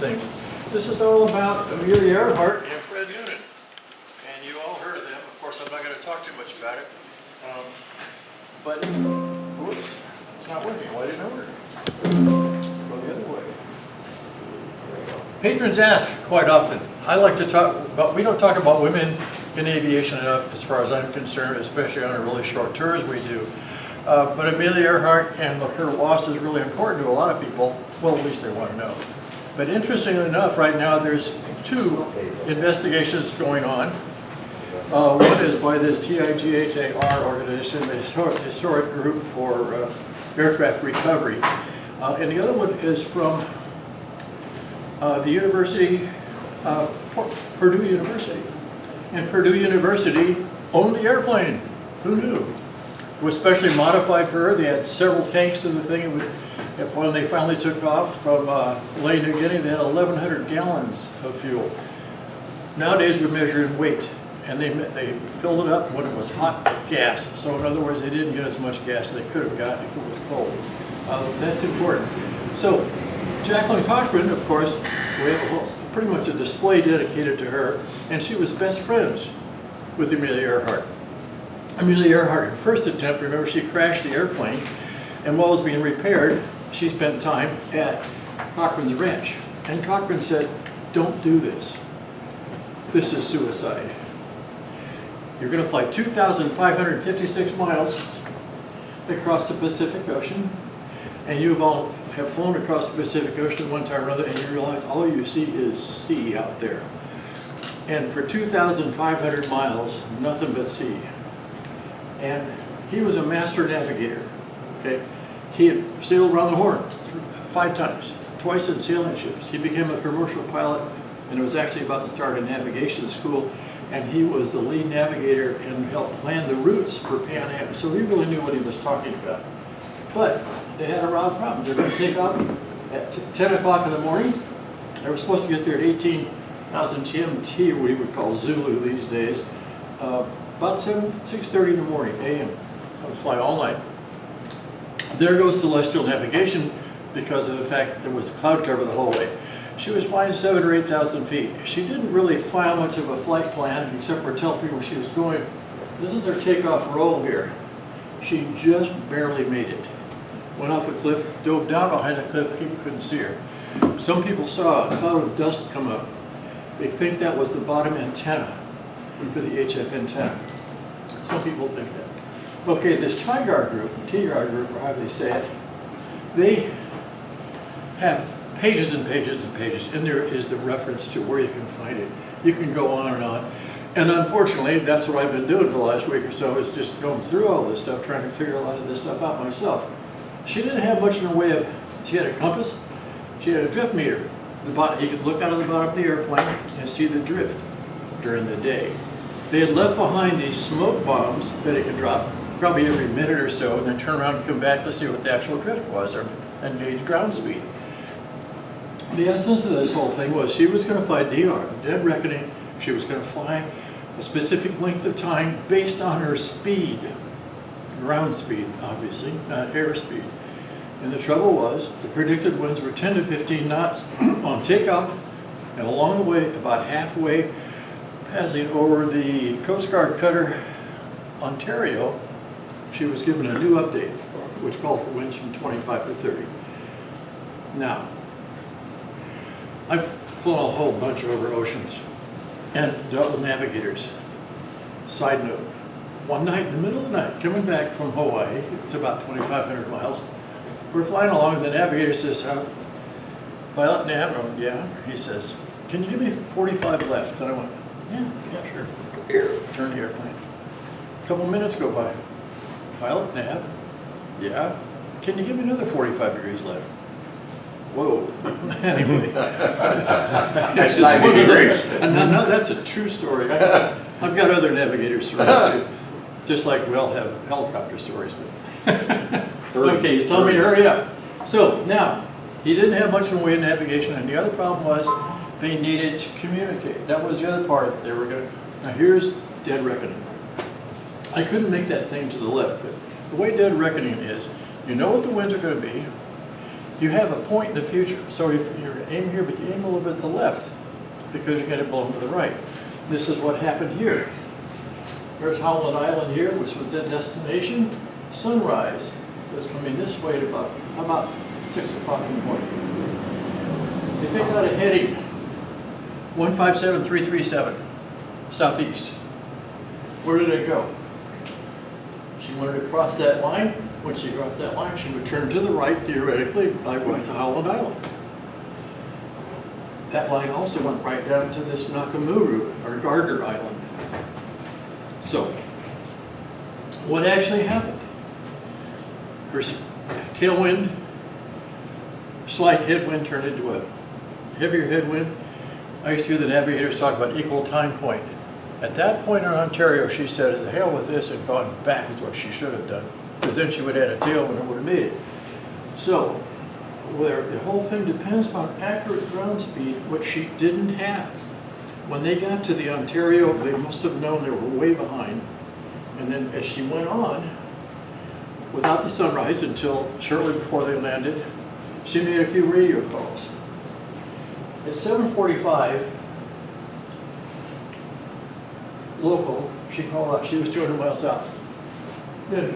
things. This is all about Amelia Earhart and Fred Noonan. And you all heard of them. Of course, I'm not going to talk too much about it. But, whoops, it's not working. Why didn't it work? Go the other way. Patrons ask quite often. I like to talk, but we don't talk about women in aviation enough as far as I'm concerned, especially on a really short tours we do. But Amelia Earhart and her loss is really important to a lot of people. Well, at least they want to know. But interestingly enough, right now there's two investigations going on. One is by this TIGHAR organization, the Historic Group for Aircraft Recovery. And the other one is from the University, Purdue University. And Purdue University owned the airplane. Who knew? It was specially modified for her. They had several tanks to the thing. When they finally took off from Lae, New Guinea, they had 1,100 gallons of fuel. Nowadays we measure in weight, and they filled it up when it was hot gas. So in other words, they didn't get as much gas as they could have gotten if it was cold. That's important. So Jacqueline Cochran, of course, we have pretty much a display dedicated to her, and she was best friends with Amelia Earhart. Amelia Earhart, her first attempt, remember, she crashed the airplane, and while it was being repaired, she spent time at Cochran's ranch. And Cochran said, "Don't do this. This is suicide. You're going to fly 2,556 miles across the Pacific Ocean, and you all have flown across the Pacific Ocean one time or another, and you realize all you see is sea out there. And for 2,500 miles, nothing but sea." And he was a master navigator. Okay, he had sailed around the Horn 5 times, twice in sailing ships. He became a commercial pilot, and was actually about to start a navigation school. And he was the lead navigator and helped plan the routes for Pan Am. So he really knew what he was talking about. But they had a lot of problems. They were going to take off at 10 o'clock in the morning. They were supposed to get there at 18,000 GMT, we would call Zulu these days. About 6:30 in the morning, a.m. I would fly all night. There goes celestial navigation because of the fact there was cloud cover the whole way. She was flying 7,000 or 8,000 feet. She didn't really file much of a flight plan except for tell people where she was going. This is her takeoff roll here. She just barely made it. Went off a cliff, dove down behind the cliff, people couldn't see her. Some people saw a cloud of dust come up. They think that was the bottom antenna. We put the HF antenna. Some people think that. Okay, this TIGAR group, or however they say it, they have pages and pages and pages, and there is the reference to where you can find it. You can go on and on. And unfortunately, that's what I've been doing for the last week or so, is just going through all this stuff, trying to figure a lot of this stuff out myself. She didn't have much in the way of, she had a compass, she had a drift meter. You could look out of the bottom of the airplane and see the drift during the day. They had left behind these smoke bombs that it could drop probably every minute or so, and then turn around and come back to see what the actual drift was, or and gauge ground speed. The essence of this whole thing was she was going to fly DR, dead reckoning. She was going to fly a specific length of time based on her speed, ground speed, obviously, not air speed. And the trouble was, the predicted winds were 10 to 15 knots on takeoff, and along the way, about halfway, passing over the Coast Guard cutter Ontario, she was given a new update, which called for winds from 25 to 30. Now, I've flown a whole bunch over oceans and dealt with navigators. Side note, one night in the middle of the night, coming back from Hawaii, it's about 2,500 miles, we're flying along, and the navigator says, "Pilot nav," yeah, he says, "Can you give me 45 left?" And I went, yeah, sure. Here, turn the airplane. A couple minutes go by. "Pilot nav, yeah. Can you give me another 45 degrees left?" Whoa. Anyway. That's 90 degrees. And now that's a true story. I've got other navigator stories too. Just like we all have helicopter stories. But okay, he's telling me to hurry up. So now, he didn't have much in the way of navigation, and the other problem was they needed to communicate. That was the other part they were going to. Now here's dead reckoning. I couldn't make that thing to the left, but the way dead reckoning is, you know what the winds are going to be. you have a point in the future. So if you're aiming here, but you aim a little bit to the left because you're going to blow to the right. This is what happened here. There's Howland Island here, which was the destination. Sunrise was coming this way at about 6 o'clock in the morning. They picked out a heading, 157337, southeast. Where did it go? She wanted to cross that line. When she crossed that line, she would turn to the right, theoretically, like right to Howland Island. That line also went right down to this Nakamuru, or Gardner Island. So, what actually happened? Her tailwind, slight headwind turned into a heavier headwind. I used to hear the navigators talk about equal time point. At that point in Ontario, she said, the hell with this, and gone back is what she should have done. Because then she would have had a tailwind and would have made it. So, the whole thing depends on accurate ground speed, which she didn't have. When they got to the Ontario, they must have known they were way behind. And then as she went on, without the sunrise until shortly before they landed, she made a few radio calls. At 7:45 local, she called out, she was 200 miles out. Then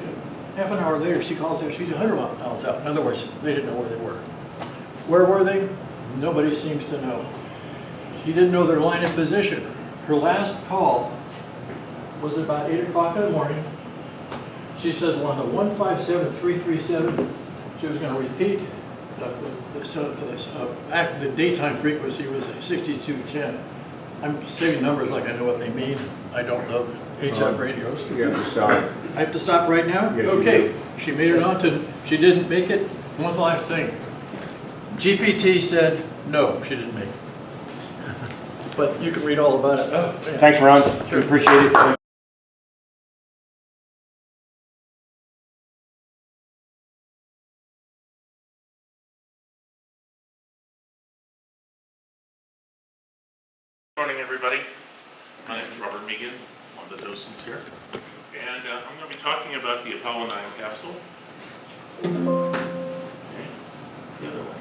half an hour later, she calls out, she's 100 miles out. In other words, they didn't know where they were. Where were they? Nobody seems to know. She didn't know their line of position. Her last call was about 8 o'clock in the morning. She said on the 157337, she was going to repeat the daytime frequency was 6210. I'm saying numbers like I know what they mean. I don't know HF radios. You have to stop. I have to stop right now? Yes, okay. She made it on to, she didn't make it. One last thing. GPT said no, she didn't make it. But you can read all about it. Oh, yeah. Thanks, Ron. Sure. We appreciate it. Good morning, everybody. My name is Robert Megan, one of the docents here. And I'm going to be talking about the Apollo 9 capsule. Okay. The other way.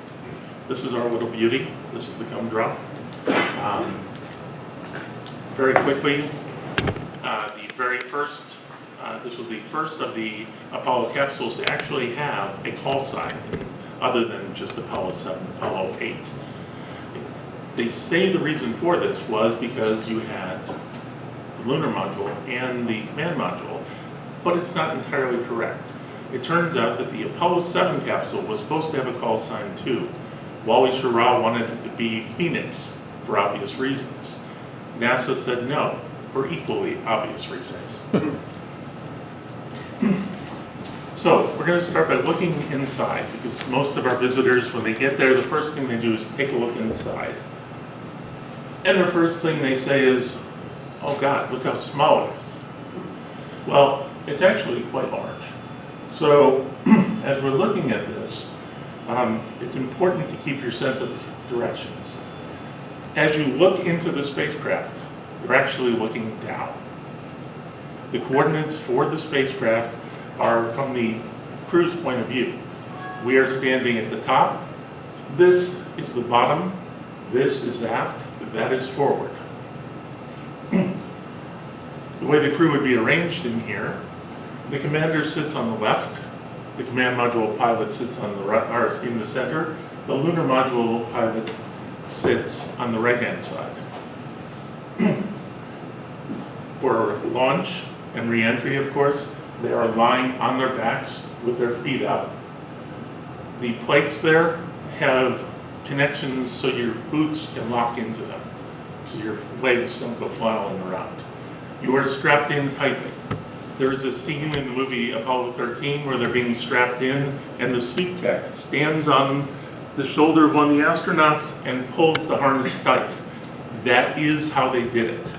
This is our little beauty. This is the GUMDROP. Very quickly, this was the first of the Apollo capsules to actually have a call sign other than just Apollo 7, Apollo 8. They say the reason for this was because you had the lunar module and the command module, but it's not entirely correct. It turns out that the Apollo 7 capsule was supposed to have a call sign too. Wally Schirra wanted it to be Phoenix for obvious reasons. NASA said no, for equally obvious reasons. So we're going to start by looking inside, because most of our visitors, when they get there, the first thing they do is take a look inside. And the first thing they say is, oh God, look how small it is. Well, it's actually quite large. So as we're looking at this, it's important to keep your sense of directions. As you look into the spacecraft, you're actually looking down. The coordinates for the spacecraft are from the crew's point of view. We are standing at the top. This is the bottom. This is aft. That is forward. The way the crew would be arranged in here, the commander sits on the left, the command module pilot sits on the right, or in the center, the lunar module pilot sits on the right-hand side. For launch and re-entry, of course, they are lying on their backs with their feet up. The plates there have connections so your boots can lock into them, so your legs don't go flailing around. You are strapped in tightly. There is a scene in the movie Apollo 13 where they're being strapped in and the suit tech stands on the shoulder of one of the astronauts and pulls the harness tight. That is how they did it.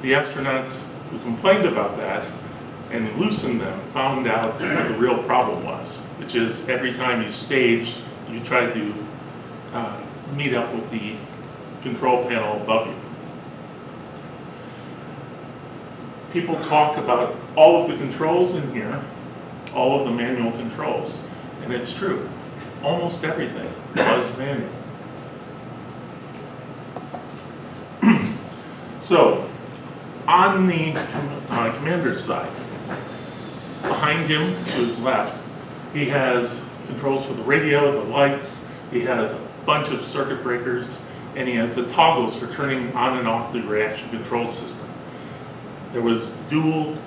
The astronauts who complained about that and loosened them found out what the real problem was, which is every time you staged, you tried to meet up with the control panel above you. People talk about all of the controls in here, all of the manual controls, and it's true. almost everything was manual. So, on the commander's side, behind him to his left, he has controls for the radio, the lights, he has a bunch of circuit breakers, and he has the toggles for turning on and off the reaction control system. There was dual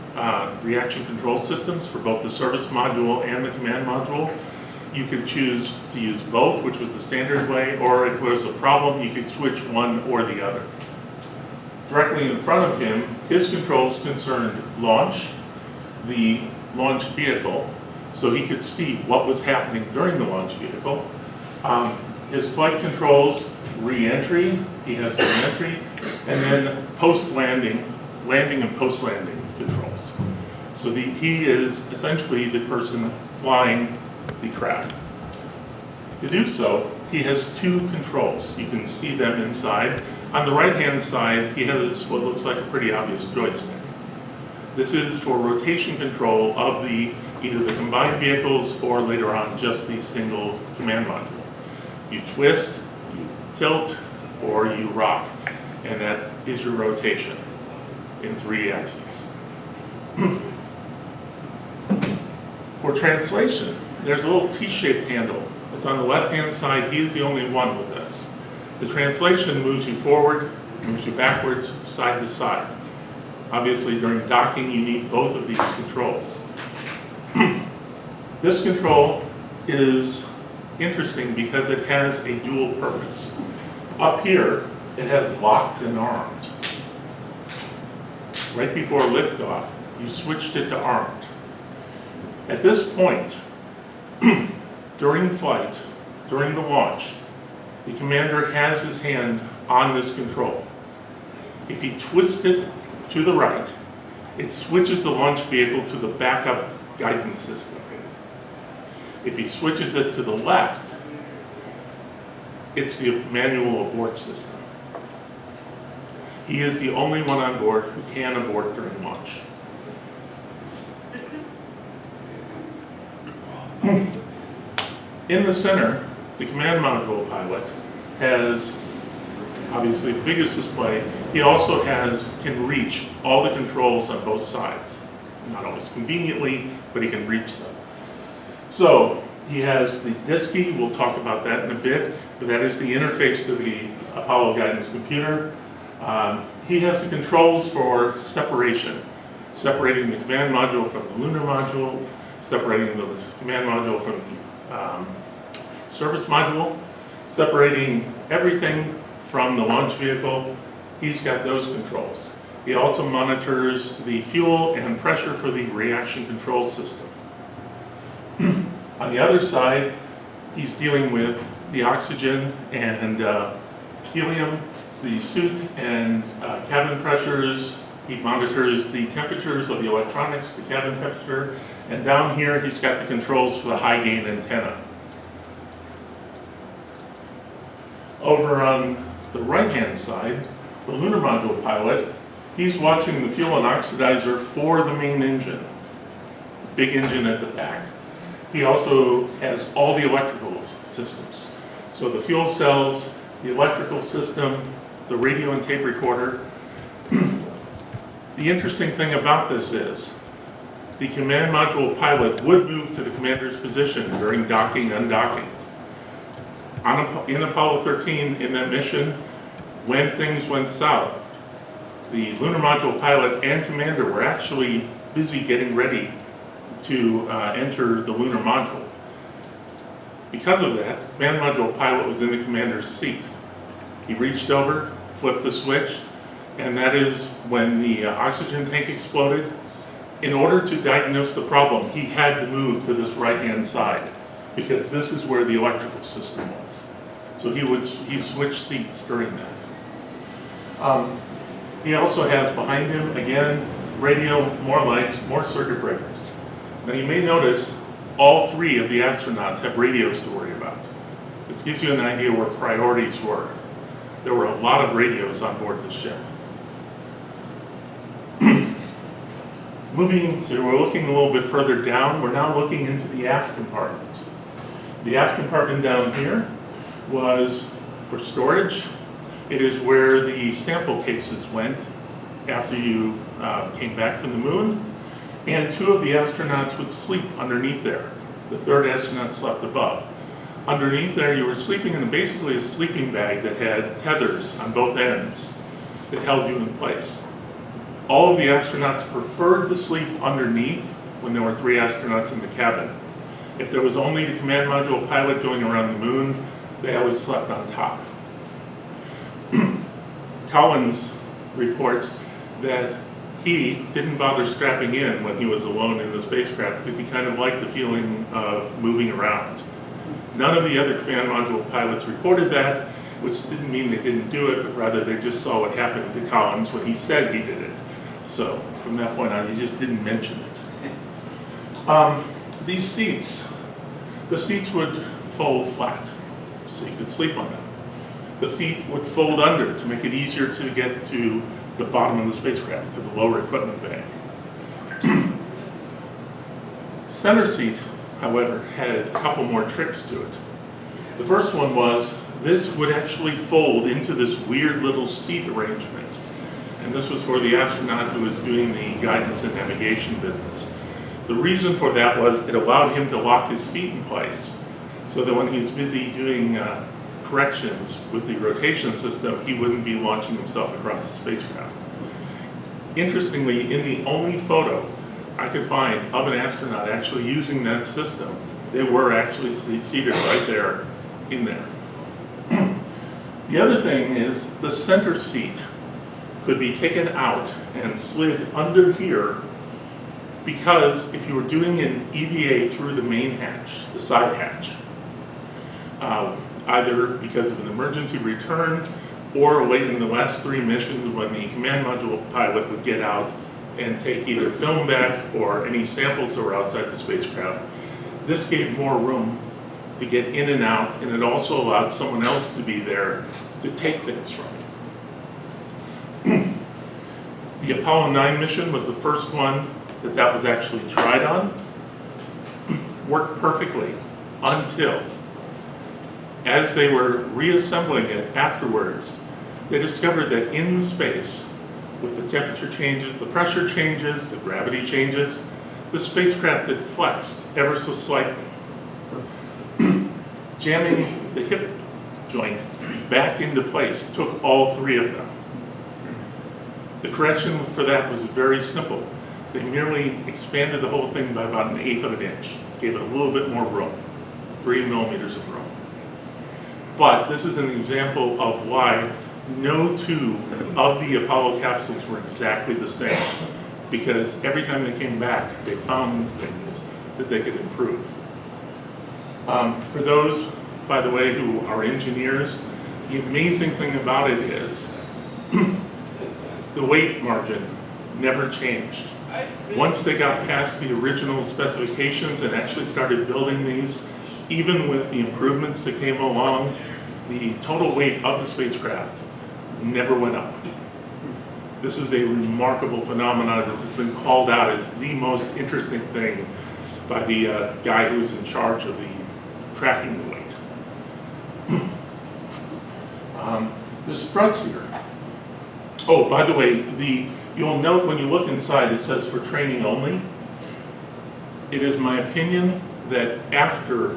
reaction control systems for both the service module and the command module. You could choose to use both, which was the standard way, or if there was a problem, you could switch one or the other. Directly in front of him, his controls concerned launch, the launch vehicle, so he could see what was happening during the launch vehicle. His flight controls, re-entry, he has re-entry, and then post-landing, landing and post-landing controls. So he is essentially the person flying the craft. To do so, he has two controls. You can see them inside. On the right-hand side, he has what looks like a pretty obvious joystick. This is for rotation control of either the combined vehicles or later on just the single command module. You twist, you tilt, or you rock, and that is your rotation in 3 axes. For translation, there's a little T-shaped handle. It's on the left-hand side. He is the only one with this. The translation moves you forward, moves you backwards, side to side. Obviously, during docking, you need both of these controls. This control is interesting because it has a dual purpose. Up here, it has locked and armed. Right before liftoff, you switched it to armed. At this point, during flight, during the launch, the commander has his hand on this control. If he twists it to the right, it switches the launch vehicle to the backup guidance system. If he switches it to the left, it's the manual abort system. He is the only one on board who can abort during launch. In the center, the command module pilot has obviously the biggest display. He also can reach all the controls on both sides. Not always conveniently, but he can reach them. So he has the DSPLAY, we'll talk about that in a bit, but that is the interface to the Apollo guidance computer. He has the controls for separation, separating the command module from the lunar module, separating the command module from the service module, separating everything from the launch vehicle. He's got those controls. He also monitors the fuel and pressure for the reaction control system. On the other side, he's dealing with the oxygen and helium, the suit and cabin pressures. He monitors the temperatures of the electronics, the cabin temperature, and down here he's got the controls for the high gain antenna. Over on the right-hand side, the lunar module pilot, he's watching the fuel and oxidizer for the main engine, the big engine at the back. He also has all the electrical systems. So the fuel cells, the electrical system, the radio and tape recorder. The interesting thing about this is the command module pilot would move to the commander's position during docking, undocking. In Apollo 13, in that mission, when things went south, the lunar module pilot and commander were actually busy getting ready to enter the lunar module. Because of that, the command module pilot was in the commander's seat. He reached over, flipped the switch, and that is when the oxygen tank exploded. In order to diagnose the problem, he had to move to this right-hand side because this is where the electrical system was. So he switched seats during that. He also has behind him, again, radio, more lights, more circuit breakers. Now you may notice all 3 of the astronauts have radios to worry about. This gives you an idea where priorities were. There were a lot of radios on board the ship. So we're looking a little bit further down. We're now looking into the aft compartment. The aft compartment down here was for storage. It is where the sample cases went after you came back from the moon. And 2 of the astronauts would sleep underneath there. The 3rd astronaut slept above. Underneath there, you were sleeping in basically a sleeping bag that had tethers on both ends that held you in place. All of the astronauts preferred to sleep underneath when there were 3 astronauts in the cabin. If there was only the command module pilot going around the moon, they always slept on top. Collins reports that he didn't bother strapping in when he was alone in the spacecraft because he kind of liked the feeling of moving around. None of the other command module pilots reported that, which didn't mean they didn't do it, but rather they just saw what happened to Collins when he said he did it. So from that point on, he just didn't mention it. These seats, the seats would fold flat, so you could sleep on them. The feet would fold under to make it easier to get to the bottom of the spacecraft, to the lower equipment bay. Center seat, however, had a couple more tricks to it. The first one was this would actually fold into this weird little seat arrangement. And this was for the astronaut who was doing the guidance and navigation business. The reason for that was it allowed him to lock his feet in place so that when he was busy doing corrections with the rotation system, he wouldn't be launching himself across the spacecraft. Interestingly, in the only photo I could find of an astronaut actually using that system, they were actually seated right there in there. The other thing is the center seat could be taken out and slid under here because if you were doing an EVA through the main hatch, the side hatch, either because of an emergency return or late in the last 3 missions when the command module pilot would get out and take either film back or any samples that were outside the spacecraft, this gave more room to get in and out, and it also allowed someone else to be there to take things from you. The Apollo 9 mission was the first one that was actually tried on. Worked perfectly until, as they were reassembling it afterwards, they discovered that in space, with the temperature changes, the pressure changes, the gravity changes, the spacecraft had flexed ever so slightly. Jamming the hip joint back into place took all 3 of them. The correction for that was very simple. They merely expanded the whole thing by about 1/8 of an inch, gave it a little bit more room, 3 millimeters of room. But this is an example of why no 2 of the Apollo capsules were exactly the same, because every time they came back, they found things that they could improve. For those, by the way, who are engineers, the amazing thing about it is the weight margin never changed. Once they got past the original specifications and actually started building these, even with the improvements that came along, the total weight of the spacecraft never went up. This is a remarkable phenomenon. This has been called out as the most interesting thing by the guy who's in charge of the tracking the weight. The struts here. Oh, by the way, you'll note when you look inside it says for training only. It is my opinion that after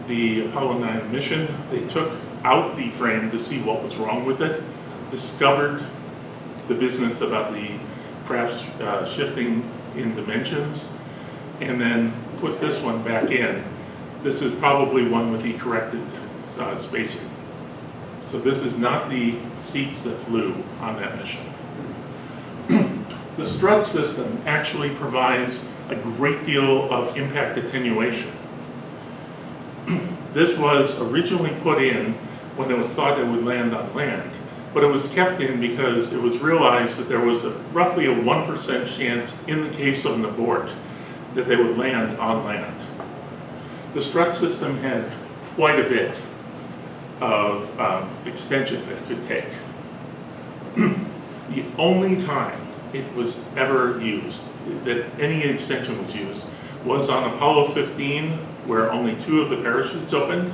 the Apollo 9 mission, they took out the frame to see what was wrong with it, discovered the business about the craft shifting in dimensions, and then put this one back in. This is probably one with the corrected spacing. So this is not the seats that flew on that mission. The strut system actually provides a great deal of impact attenuation. This was originally put in when it was thought it would land on land, but it was kept in because it was realized that there was roughly a 1% chance in the case of an abort that they would land on land. The strut system had quite a bit of extension that it could take. The only time it was ever used, that any extension was used, was on Apollo 15 where only 2 of the parachutes opened.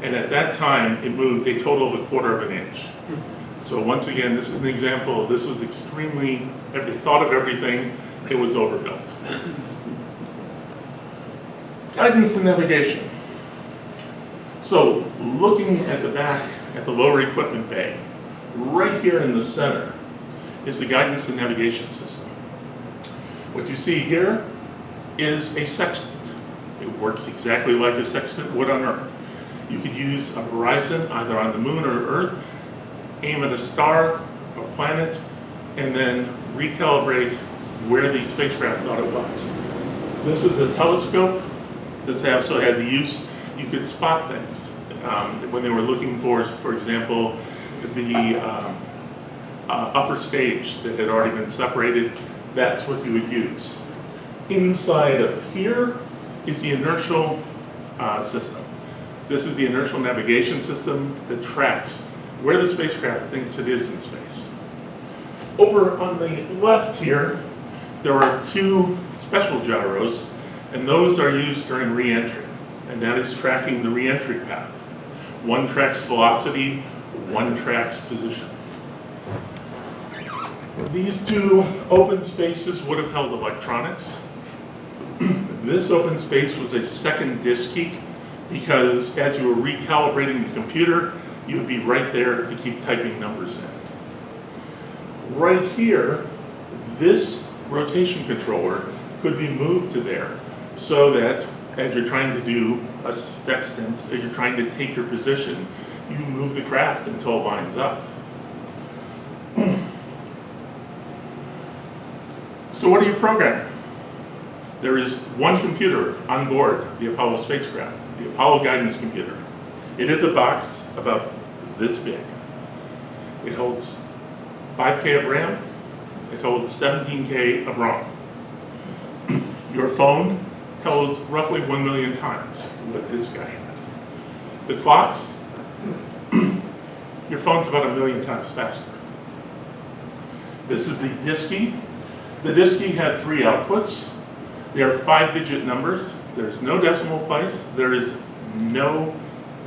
And at that time, it moved a total of 1/4 of an inch. So once again, this is an example. This was extremely, they thought of everything. It was overbuilt. Guidance and navigation. So looking at the back, at the lower equipment bay, right here in the center is the guidance and navigation system. What you see here is a sextant. It works exactly like a sextant would on Earth. You could use a horizon either on the moon or Earth, aim at a star or planet, and then recalibrate where the spacecraft thought it was. This is a telescope. This also had the use, you could spot things. When they were looking for example, the upper stage that had already been separated, that's what you would use. Inside of here is the inertial system. This is the inertial navigation system that tracks where the spacecraft thinks it is in space. Over on the left here, there are 2 special gyros, and those are used during re-entry, and that is tracking the re-entry path. One tracks velocity, one tracks position. These 2 open spaces would have held electronics. This open space was a second disk key because as you were recalibrating the computer, you would be right there to keep typing numbers in. Right here, this rotation controller could be moved to there so that as you're trying to do a sextant, as you're trying to take your position, you move the craft until it lines up. So what do you program? There is one computer on board the Apollo spacecraft, the Apollo guidance computer. It is a box about this big. It holds 5K of RAM. It holds 17K of ROM. Your phone holds roughly 1 million times what this guy had. The clocks, your phone's about 1 million times faster. This is the DSPLAY. The DSPLAY had 3 outputs. They are 5-digit numbers. There's no decimal place. There is no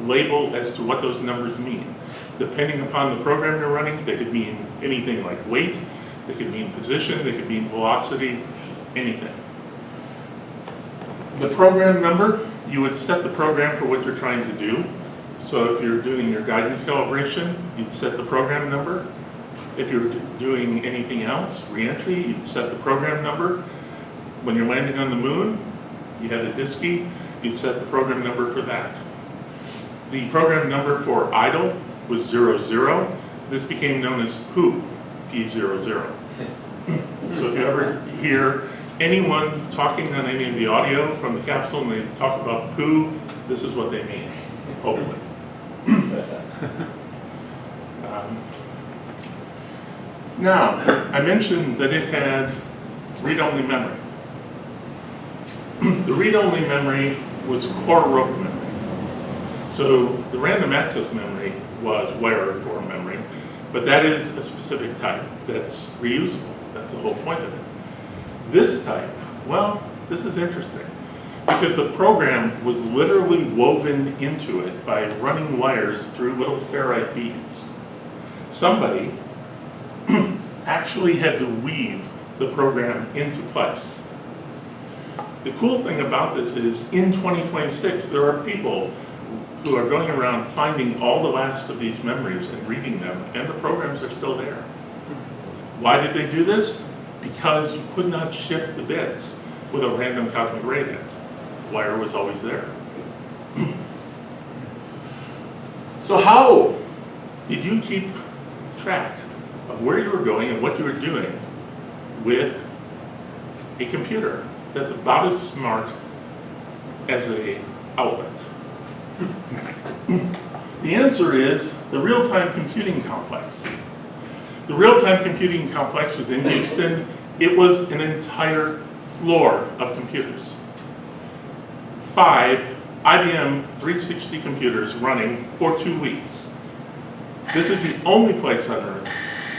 label as to what those numbers mean. Depending upon the program you're running, they could mean anything like weight, they could mean position, they could mean velocity, anything. The program number, you would set the program for what you're trying to do. So if you're doing your guidance calibration, you'd set the program number. If you're doing anything else, re-entry, you'd set the program number. When you're landing on the moon, you had a DSPLAY, you'd set the program number for that. The program number for idle was 00. This became known as POO, P00. So if you ever hear anyone talking on any of the audio from the capsule and they talk about POO, this is what they mean, hopefully. Now, I mentioned that it had read-only memory. The read-only memory was core rope memory. So the random access memory was wire core memory, but that is a specific type that's reusable. That's the whole point of it. This type, well, this is interesting because the program was literally woven into it by running wires through little ferrite beads. Somebody actually had to weave the program into place. The cool thing about this is in 2026, there are people who are going around finding all the last of these memories and reading them, and the programs are still there. Why did they do this? Because you could not shift the bits with a random cosmic ray hit. The wire was always there. So how did you keep track of where you were going and what you were doing with a computer that's about as smart as an outlet? The answer is the real-time computing complex. The real-time computing complex was in Houston. It was an entire floor of computers. 5 IBM 360 computers running for 2 weeks. This is the only place on Earth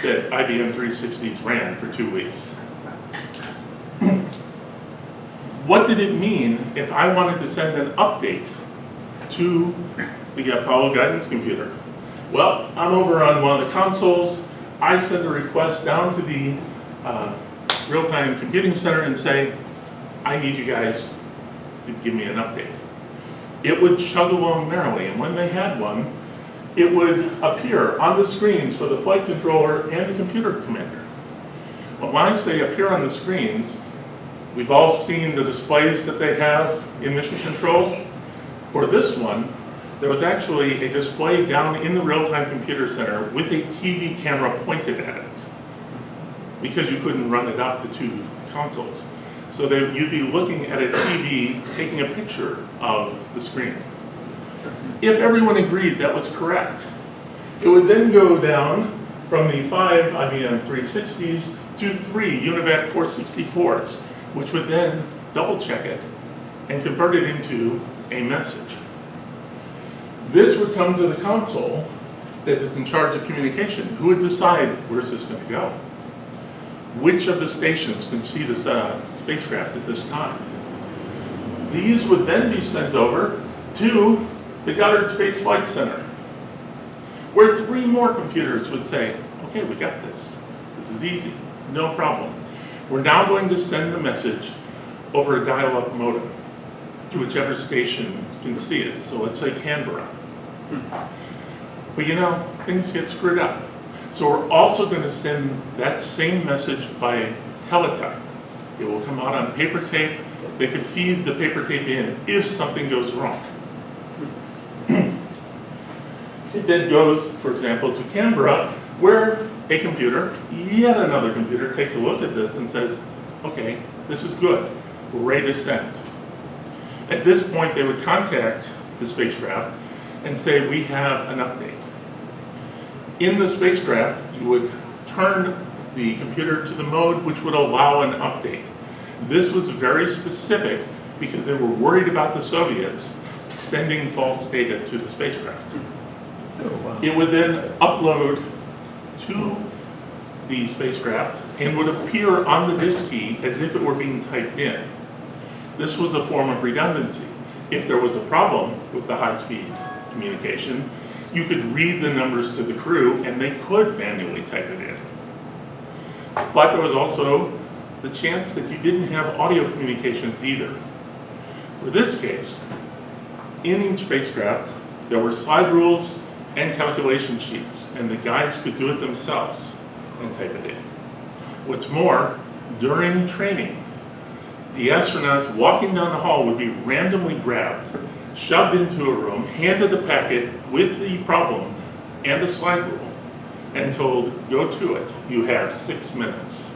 that IBM 360s ran for 2 weeks. what did it mean if I wanted to send an update to the Apollo guidance computer? Well, I'm over on one of the consoles. I send a request down to the real-time computing center and say, I need you guys to give me an update. It would chug along merrily, and when they had one, it would appear on the screens for the flight controller and the computer commander. But when I say appear on the screens, we've all seen the displays that they have in mission control. For this one, there was actually a display down in the real-time computer center with a TV camera pointed at it, because you couldn't run it up to two consoles. So you'd be looking at a TV taking a picture of the screen. If everyone agreed that was correct, it would then go down from the 5 IBM 360s to 3 UNIVAC 464s, which would then double check it and convert it into a message. This would come to the console that is in charge of communication, who would decide where's this going to go. Which of the stations can see this spacecraft at this time? These would then be sent over to the Goddard Space Flight Center, where 3 more computers would say, okay, we got this. This is easy, no problem. We're now going to send the message over a dial-up modem to whichever station can see it. So let's say Canberra. But you know, things get screwed up. So we're also going to send that same message by teletype. It will come out on paper tape. They could feed the paper tape in if something goes wrong. It then goes, for example, to Canberra, where a computer, yet another computer, takes a look at this and says, okay, this is good. We're ready to send. At this point, they would contact the spacecraft and say, we have an update. In the spacecraft, you would turn the computer to the mode which would allow an update. This was very specific because they were worried about the Soviets sending false data to the spacecraft. Oh, wow. It would then upload to the spacecraft and would appear on the disk key as if it were being typed in. This was a form of redundancy. If there was a problem with the high-speed communication, you could read the numbers to the crew and they could manually type it in. But there was also the chance that you didn't have audio communications either. For this case, in each spacecraft, there were slide rules and calculation sheets, and the guys could do it themselves and type it in. What's more, during training, the astronauts walking down the hall would be randomly grabbed, shoved into a room, handed a packet with the problem and a slide rule, and told, go to it. You have 6 minutes.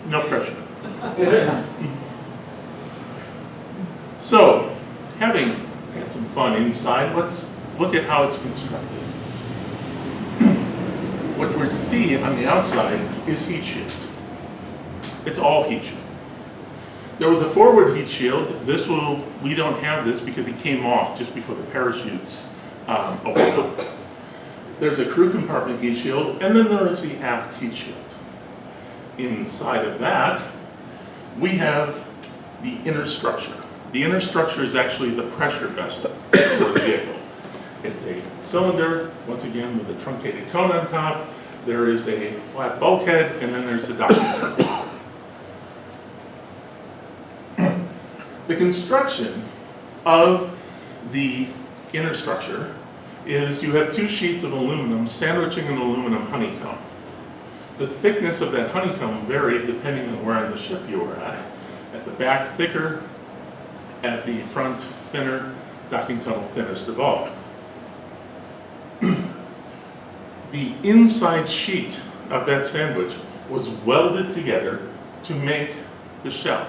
No pressure. So, having had some fun inside, let's look at how it's constructed. What we see on the outside is heat shield. It's all heat shield. There was a forward heat shield. We don't have this because it came off just before the parachutes opened. There's a crew compartment heat shield, and then there is the aft heat shield. Inside of that, we have the inner structure. The inner structure is actually the pressure vessel for the vehicle. It's a cylinder, once again with a truncated cone on top. There is a flat bulkhead, and then there's the docking tunnel. The construction of the inner structure is you have 2 sheets of aluminum sandwiching an aluminum honeycomb. The thickness of that honeycomb varied depending on where on the ship you were at. At the back, thicker. At the front, thinner. Docking tunnel, thinnest of all. The inside sheet of that sandwich was welded together to make the shell.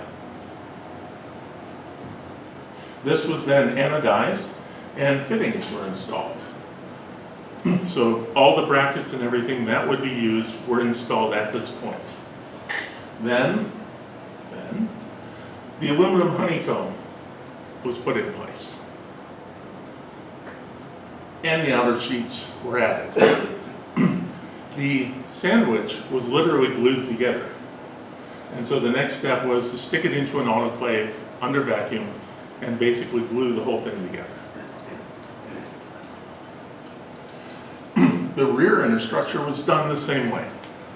This was then anodized and fittings were installed. So all the brackets and everything that would be used were installed at this point. Then the aluminum honeycomb was put in place. And the outer sheets were added. The sandwich was literally glued together. And so the next step was to stick it into an autoclave under vacuum and basically glue the whole thing together. The rear inner structure was done the same way,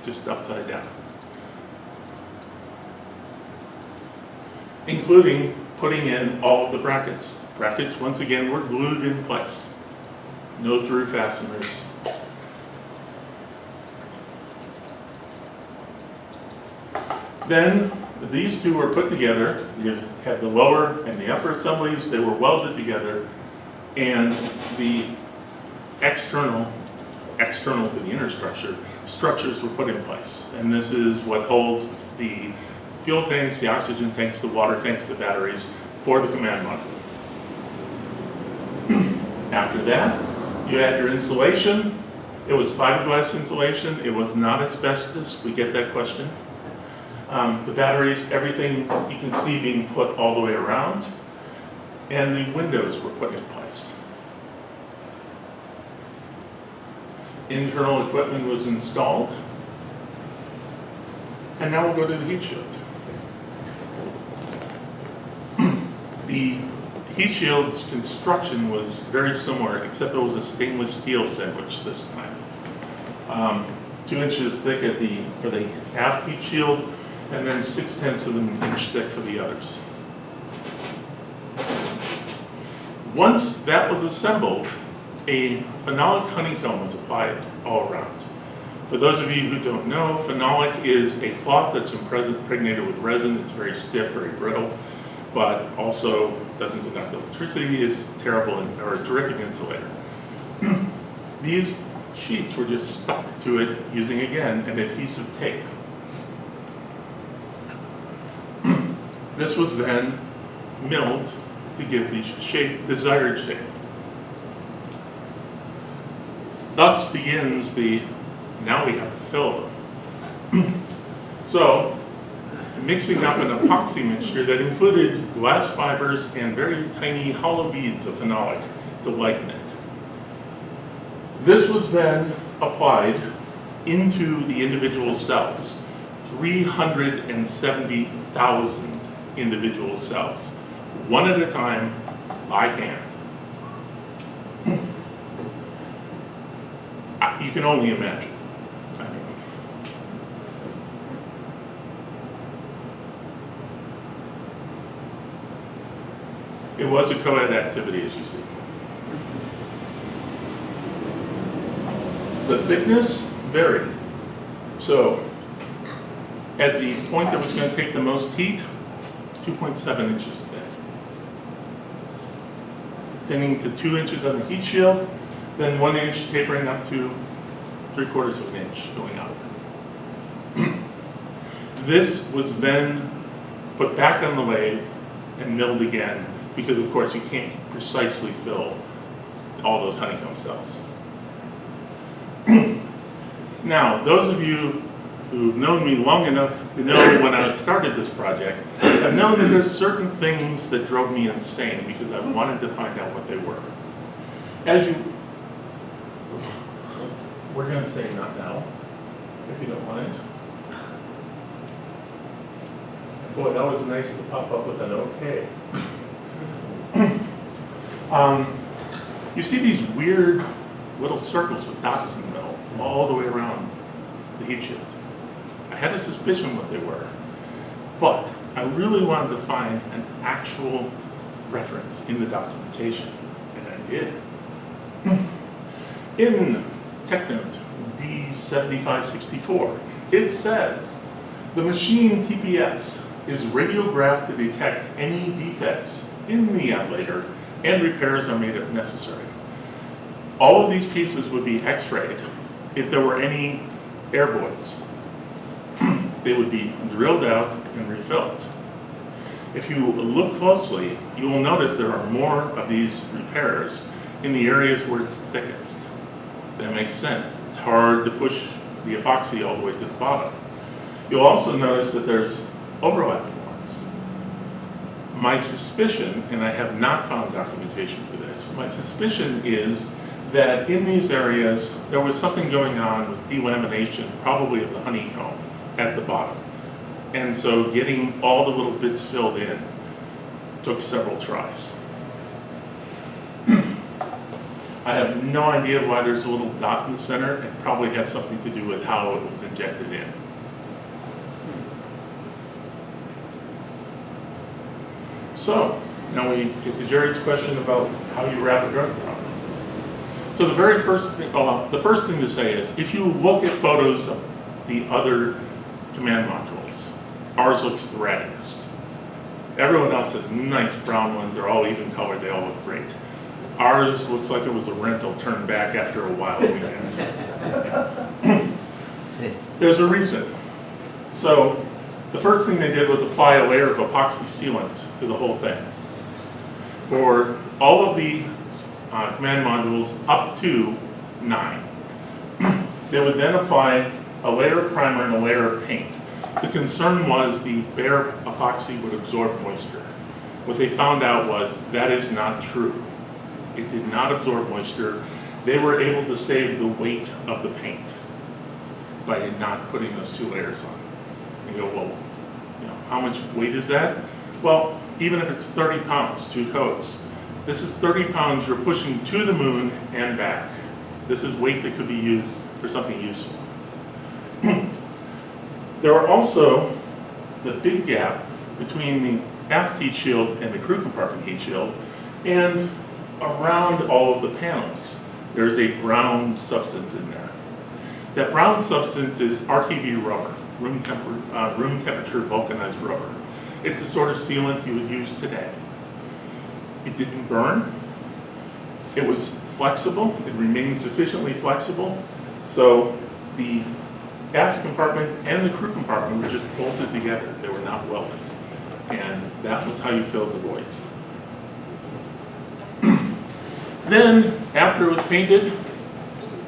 just upside down. Including putting in all of the brackets. Brackets, once again, were glued in place. No through fasteners. Then these two were put together. You have the lower and the upper assemblies. They were welded together, and the external to the inner structures were put in place. And this is what holds the fuel tanks, the oxygen tanks, the water tanks, the batteries for the command module. After that, you had your insulation. It was fiberglass insulation. It was not asbestos. We get that question. The batteries, everything you can see being put all the way around. And the windows were put in place. Internal equipment was installed. And now we'll go to the heat shield. The heat shield's construction was very similar, except it was a stainless steel sandwich this time. 2 inches thick for the aft heat shield, and then 6/10 of an inch thick for the others. Once that was assembled, a phenolic honeycomb was applied all around. For those of you who don't know, phenolic is a cloth that's impregnated with resin. It's very stiff, very brittle, but also doesn't conduct electricity, is terrible or a terrific insulator. These sheets were just stuck to it using, again, an adhesive tape. This was then milled to give the desired shape. Thus begins now we have to fill them. So, mixing up an epoxy mixture that included glass fibers and very tiny hollow beads of phenolic to lighten it. This was then applied into the individual cells, 370,000 individual cells, one at a time, by hand. You can only imagine. It was a co-ed activity, as you see. The thickness varied. So, at the point that was going to take the most heat, 2.7 inches thick. Thinning to 2 inches on the heat shield, then 1 inch tapering up to 3/4 of an inch going out. This was then put back on the lathe and milled again, because of course you can't precisely fill all those honeycomb cells. Now, those of you who've known me long enough to know when I started this project have known that there's certain things that drove me insane because I wanted to find out what they were. We're going to say not now, if you don't mind. Boy, that was nice to pop up with an okay. You see these weird little circles with dots in the middle, all the way around the heat shield. I had a suspicion what they were, but I really wanted to find an actual reference in the documentation, and I did. In TechNote D7564, it says, the machine TPS is radiographed to detect any defects in the ablator, and repairs are made if necessary. All of these pieces would be x-rayed if there were any air voids. They would be drilled out and refilled. If you look closely, you will notice there are more of these repairs in the areas where it's thickest. That makes sense. It's hard to push the epoxy all the way to the bottom. You'll also notice that there's overlapping ones. My suspicion, and I have not found documentation for this, my suspicion is that in these areas there was something going on with delamination, probably of the honeycomb at the bottom. And so getting all the little bits filled in took several tries. I have no idea why there's a little dot in the center. It probably has something to do with how it was injected in. So, now we get to Jerry's question about how you wrap a drug product. So the very first thing, the first thing to say is, if you look at photos of the other command modules, ours looks the rattiest. Everyone else has nice brown ones, they're all even colored, they all look great. Ours looks like it was a rental turned back after a wild weekend. There's a reason. So the first thing they did was apply a layer of epoxy sealant to the whole thing. For all of the command modules up to 9. They would then apply a layer of primer and a layer of paint. The concern was the bare epoxy would absorb moisture. What they found out was that is not true. It did not absorb moisture. They were able to save the weight of the paint by not putting those 2 layers on. You go, well, how much weight is that? Well, even if it's 30 pounds, 2 coats, this is 30 pounds you're pushing to the moon and back. This is weight that could be used for something useful. There are also the big gap between the aft heat shield and the crew compartment heat shield, and around all of the panels, there's a brown substance in there. That brown substance is RTV rubber, room temperature vulcanized rubber. It's the sort of sealant you would use today. It didn't burn. It was flexible. It remained sufficiently flexible. So the aft compartment and the crew compartment were just bolted together. They were not welded. And that was how you filled the voids. Then, after it was painted,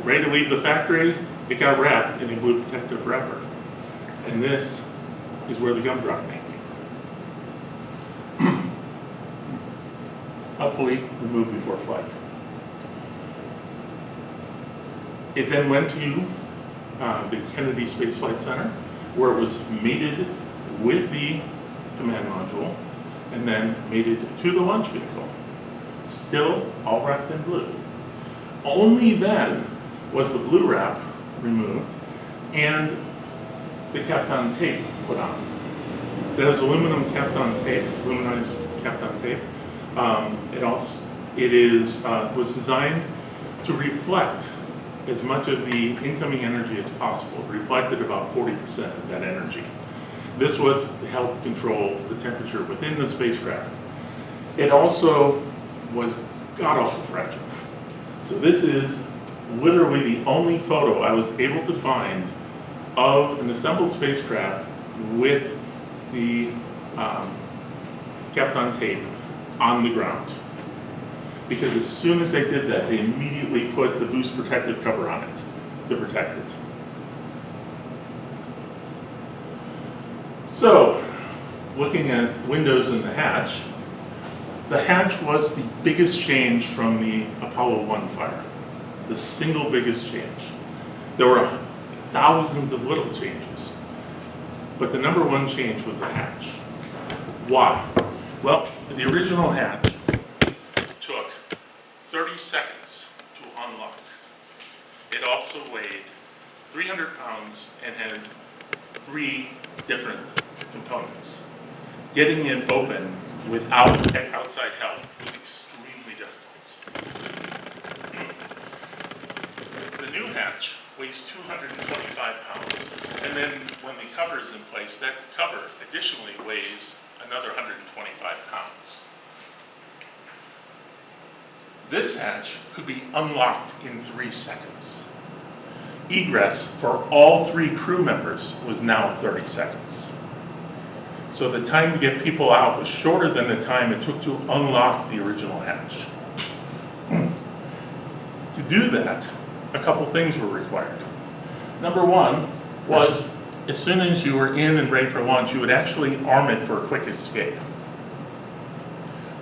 ready to leave the factory, it got wrapped in a glue protective wrapper. And this is where the gumdrop paint came from. Hopefully removed before flight. It then went to the Kennedy Space Flight Center, where it was mated with the command module and then mated to the launch vehicle. Still all wrapped in blue. Only then was the blue wrap removed and the Kapton tape put on. That is aluminum Kapton tape, aluminized Kapton tape. Was designed to reflect as much of the incoming energy as possible. It reflected about 40% of that energy. This was to help control the temperature within the spacecraft. It also was god-awful fragile. So this is literally the only photo I was able to find of an assembled spacecraft with the Kapton tape on the ground. Because as soon as they did that, they immediately put the boost protective cover on it to protect it. So, looking at windows in the hatch was the biggest change from the Apollo 1 fire. The single biggest change. There were thousands of little changes, but the number one change was the hatch. Why? Well, the original hatch took 30 seconds to unlock. It also weighed 300 pounds and had 3 different components. Getting it open without outside help was extremely difficult. The new hatch weighs 225 pounds, and then when the cover is in place, that cover additionally weighs another 125 pounds. This hatch could be unlocked in 3 seconds. Egress for all 3 crew members was now 30 seconds. So the time to get people out was shorter than the time it took to unlock the original hatch. To do that, a couple things were required. Number one was, as soon as you were in and ready for launch, you would actually arm it for a quick escape.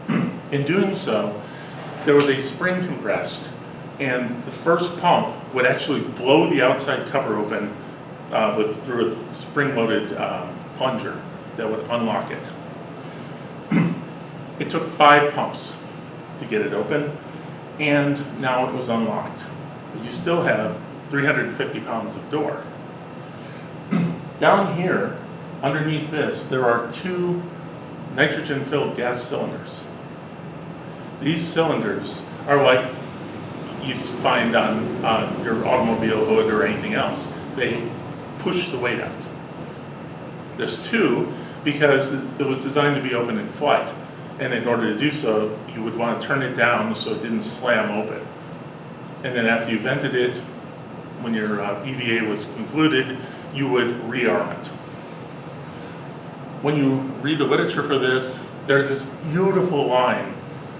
In doing so, there was a spring compressed, and the first pump would actually blow the outside cover open through a spring-loaded plunger that would unlock it. It took 5 pumps to get it open, and now it was unlocked. But you still have 350 pounds of door. Down here, underneath this, there are 2 nitrogen-filled gas cylinders. These cylinders are like you find on your automobile hood or anything else. They push the weight out. There's 2 because it was designed to be open in flight. And in order to do so, you would want to turn it down so it didn't slam open. And then after you vented it, when your EVA was concluded, you would rearm it. When you read the literature for this, there's this beautiful line.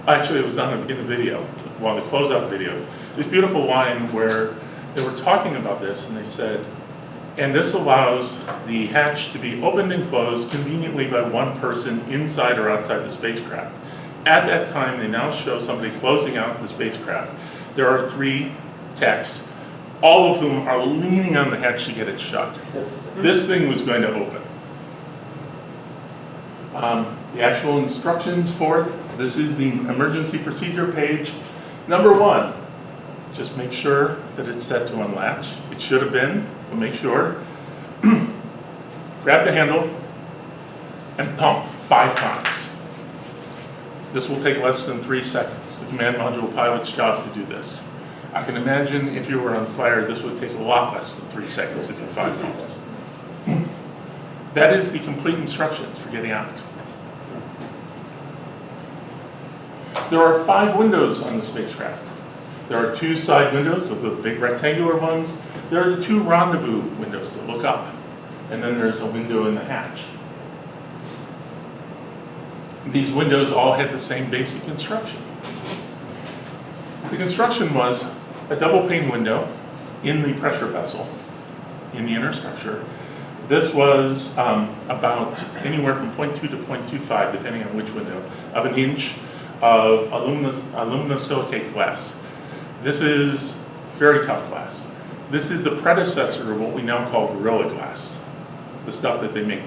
Actually, it was in a video, one of the closeout videos. This beautiful line where they were talking about this, and they said, and this allows the hatch to be opened and closed conveniently by one person inside or outside the spacecraft. At that time, they now show somebody closing out the spacecraft. There are 3 techs, all of whom are leaning on the hatch to get it shut. This thing was going to open. The actual instructions for it, this is the emergency procedure page. Number 1, just make sure that it's set to unlatch. It should have been, but make sure. Grab the handle and pump 5 times. This will take less than 3 seconds. The command module pilot's job to do this. I can imagine if you were on fire, this would take a lot less than 3 seconds to do 5 pumps. That is the complete instructions for getting out. There are 5 windows on the spacecraft. There are 2 side windows, those are the big rectangular ones. There are the 2 rendezvous windows that look up. And then there's a window in the hatch. These windows all had the same basic construction. The construction was a double pane window in the pressure vessel, in the inner structure. This was about anywhere from 0.2 to 0.25, depending on which window, of an inch of aluminum silicate glass. This is very tough glass. This is the predecessor of what we now call Gorilla Glass, the stuff that they make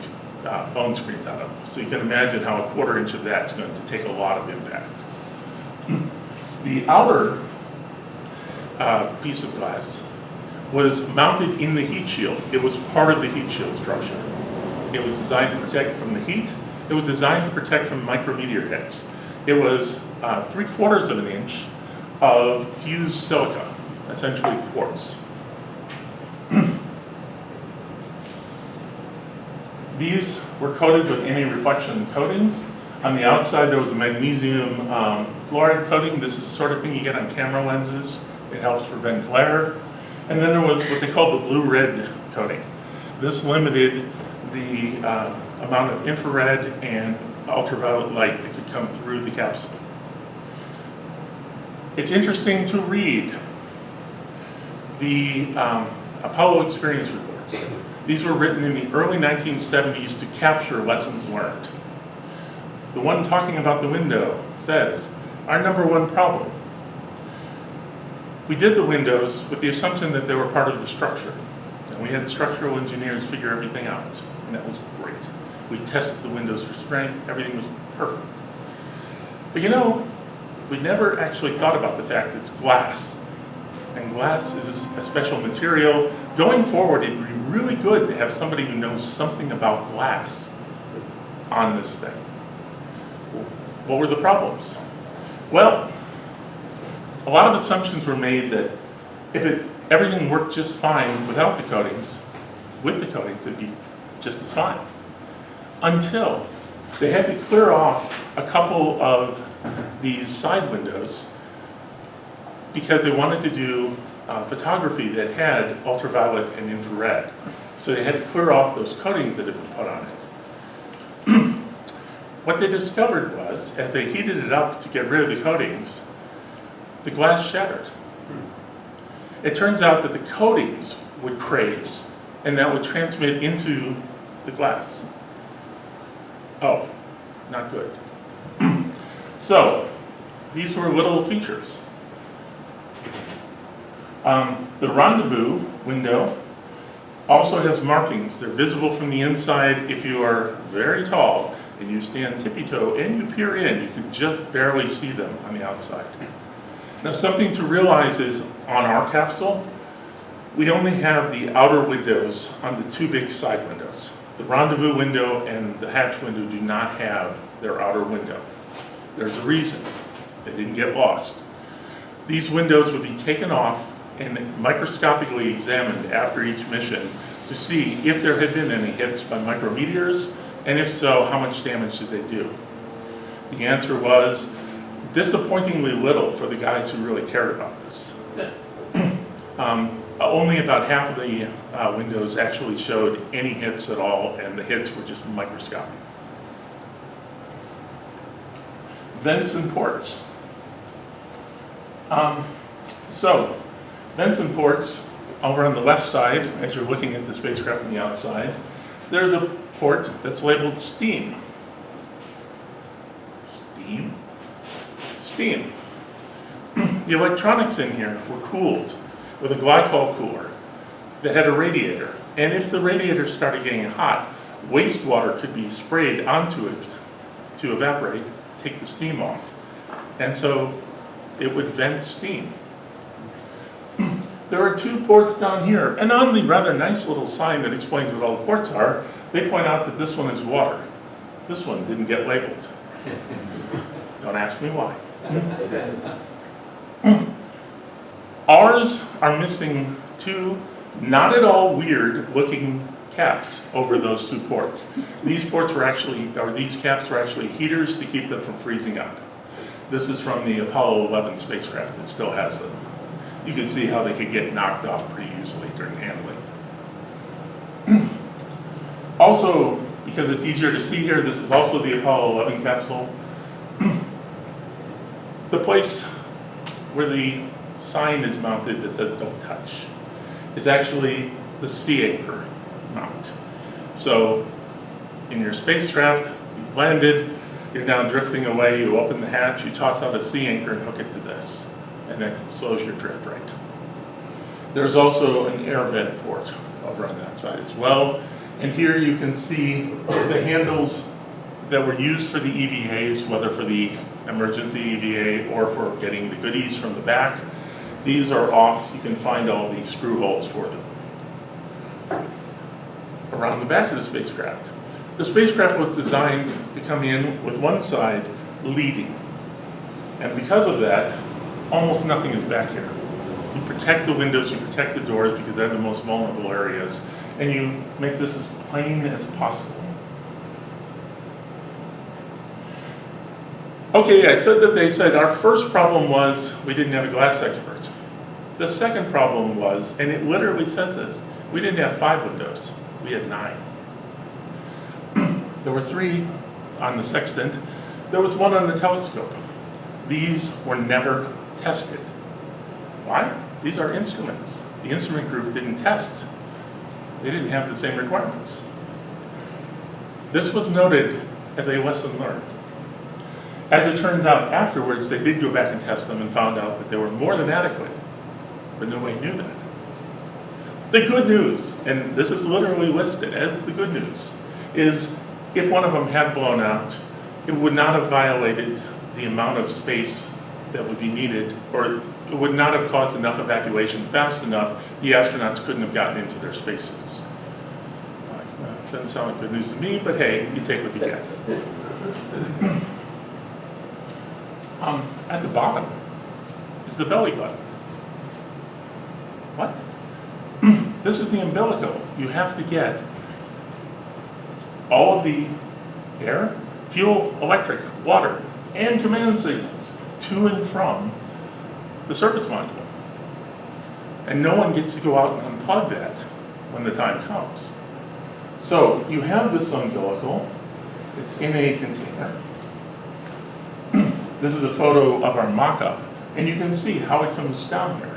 phone screens out of. So you can imagine how a 1/4 inch of that's going to take a lot of impact. The outer piece of glass was mounted in the heat shield. It was part of the heat shield structure. It was designed to protect from the heat. It was designed to protect from micrometeor hits. It was 3/4 of an inch of fused silica, essentially quartz. These were coated with anti-reflection coatings. On the outside, there was a magnesium fluoride coating. This is the sort of thing you get on camera lenses. It helps prevent glare. And then there was what they called the blue-red coating. This limited the amount of infrared and ultraviolet light that could come through the capsule. It's interesting to read the Apollo experience reports. These were written in the early 1970s to capture lessons learned. The one talking about the window says, our #1 problem. We did the windows with the assumption that they were part of the structure. And we had structural engineers figure everything out, and that was great. We tested the windows for strength, everything was perfect. But you know, we never actually thought about the fact that it's glass. And glass is a special material. Going forward, it'd be really good to have somebody who knows something about glass on this thing. What were the problems? Well, a lot of assumptions were made that if everything worked just fine without the coatings, with the coatings, it'd be just as fine. Until they had to clear off a couple of these side windows because they wanted to do photography that had ultraviolet and infrared. So they had to clear off those coatings that had been put on it. What they discovered was, as they heated it up to get rid of the coatings, the glass shattered. It turns out that the coatings would craze, and that would transmit into the glass. Oh, not good. So, these were little features. The rendezvous window Also has markings. They're visible from the inside if you are very tall and you stand tippy-toe and you peer in, you can just barely see them on the outside. Now something to realize is on our capsule, we only have the outer windows on the two big side windows. The rendezvous window and the hatch window do not have their outer window. There's a reason. They didn't get lost. These windows would be taken off and microscopically examined after each mission to see if there had been any hits by micrometeors, and if so, how much damage did they do? The answer was disappointingly little for the guys who really cared about this. Only about half of the windows actually showed any hits at all, and the hits were just microscopic. Vents and ports. Vents and ports, over on the left side, as you're looking at the spacecraft from the outside, there's a port that's labeled steam. Steam? Steam. The electronics in here were cooled with a glycol cooler that had a radiator. And if the radiator started getting hot, wastewater could be sprayed onto it to evaporate, take the steam off. And so it would vent steam. There are two ports down here, and on the rather nice little sign that explains what all the ports are, they point out that this one is water. This one didn't get labeled. Don't ask me why. Ours are missing two not at all weird looking caps over those two ports. These ports were actually, or these caps were actually heaters to keep them from freezing up. This is from the Apollo 11 spacecraft. It still has them. You can see how they could get knocked off pretty easily during handling. Also, because it's easier to see here, this is also the Apollo 11 capsule. The place where the sign is mounted that says "Don't touch" is actually the sea anchor mount. So, in your spacecraft, you've landed, you're now drifting away, you open the hatch, you toss out a sea anchor and hook it to this, and that slows your drift rate. There's also an air vent port over on that side as well. And here you can see the handles that were used for the EVAs, whether for the emergency EVA or for getting the goodies from the back. These are off. You can find all the screw holes for them. Around the back of the spacecraft. The spacecraft was designed to come in with one side leading. And because of that, almost nothing is back here. You protect the windows, you protect the doors because they're the most vulnerable areas, and you make this as plain as possible. Okay, I said that they said our first problem was we didn't have a glass expert. The second problem was, and it literally says this, we didn't have 5 windows, we had 9. There were 3 on the sextant, there was 1 on the telescope. These were never tested. Why? These are instruments. The instrument group didn't test. They didn't have the same requirements. This was noted as a lesson learned. As it turns out, afterwards, they did go back and test them and found out that they were more than adequate, but nobody knew that. The good news, and this is literally listed as the good news, is if one of them had blown out, it would not have violated the amount of space that would be needed, or it would not have caused enough evacuation fast enough, the astronauts couldn't have gotten into their spacesuits. Doesn't sound like good news to me, but hey, you take what you get. At the bottom is the belly button. What? This is the umbilical. You have to get all of the air, fuel, electric, water, and command signals to and from the service module. And no one gets to go out and unplug that when the time comes. So you have this umbilical, it's in a container. This is a photo of our mock-up, and you can see how it comes down here